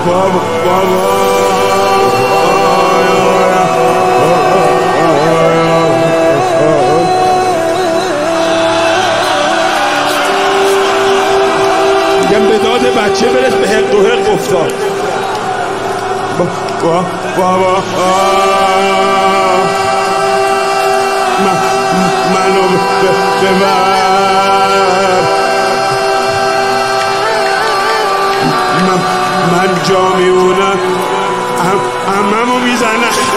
میگم به داد بچه برس به حق و حق افتاد. بابا منو ببر، من جا میمونم، هممو میزنم.